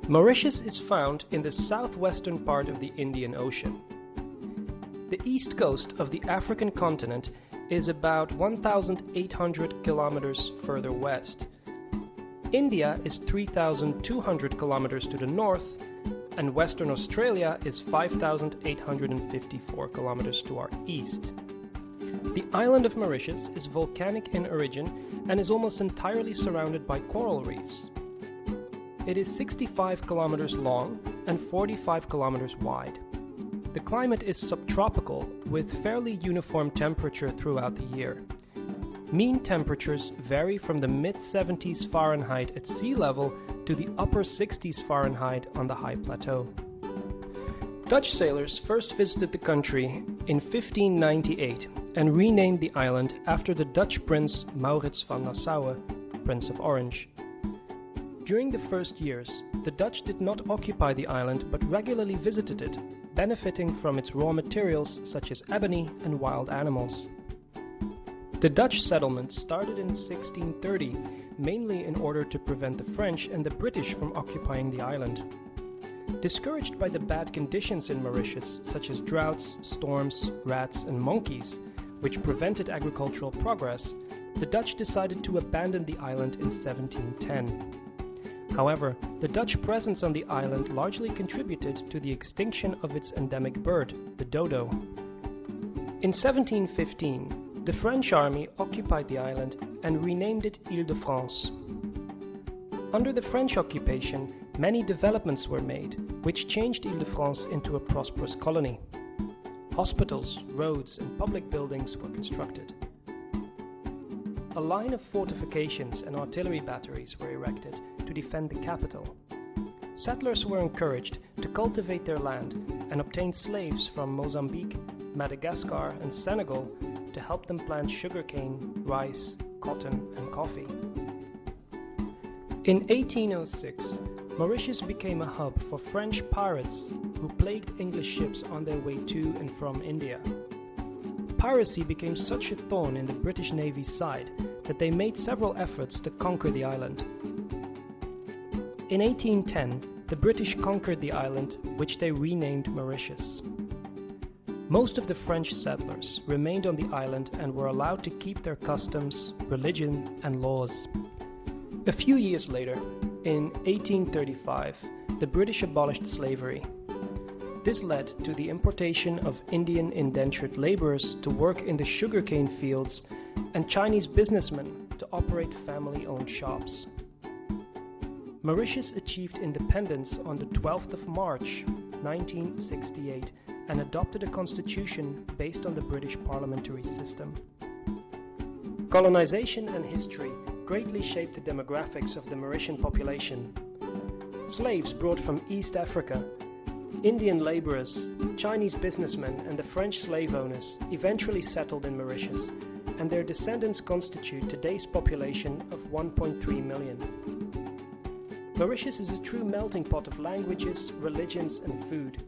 Mauritius is found in the southwestern part of the Indian Ocean. The east coast of the African continent is about 1,800 kilometers further west. India is 3,200 kilometers to the north, and Western Australia is 5,854 kilometers to our east. The island of Mauritius is volcanic in origin and is almost entirely surrounded by coral reefs. It is 65 kilometers long and 45 kilometers wide. The climate is subtropical with fairly uniform temperature throughout the year. Mean temperatures vary from the mid-70s Fahrenheit at sea level to the upper 60s Fahrenheit on the high plateau. Dutch sailors first visited the country in 1598 and renamed the island after the Dutch prince Maurits van Nassau, Prince of Orange. During the first years, the Dutch did not occupy the island but regularly visited it, benefiting from its raw materials such as ebony and wild animals. The Dutch settlement started in 1630, mainly in order to prevent the French and the British from occupying the island. Discouraged by the bad conditions in Mauritius, such as droughts, storms, rats, and monkeys, which prevented agricultural progress, the Dutch decided to abandon the island in 1710. However, the Dutch presence on the island largely contributed to the extinction of its endemic bird, the dodo. In 1715, the French army occupied the island and renamed it Île-de-France. Under the French occupation, many developments were made, which changed Île-de-France into a prosperous colony. Hospitals, roads, and public buildings were constructed. A line of fortifications and artillery batteries were erected to defend the capital. Settlers were encouraged to cultivate their land and obtained slaves from Mozambique, Madagascar, and Senegal to help them plant sugarcane, rice, cotton, and coffee. In 1806, Mauritius became a hub for French pirates who plagued English ships on their way to and from India. Piracy became such a thorn in the British Navy's side that they made several efforts to conquer the island. In 1810, the British conquered the island, which they renamed Mauritius. Most of the French settlers remained on the island and were allowed to keep their customs, religion, and laws. A few years later, in 1835, the British abolished slavery. This led to the importation of Indian indentured laborers to work in the sugarcane fields and Chinese businessmen to operate family-owned shops. Mauritius achieved independence on the 12th of March, 1968, and adopted a constitution based on the British parliamentary system. Colonization and history greatly shaped the demographics of the Mauritian population. Slaves brought from East Africa, Indian laborers, Chinese businessmen, and the French slave owners eventually settled in Mauritius, and their descendants constitute today's population of 1.3 million. Mauritius is a true melting pot of languages, religions, and food.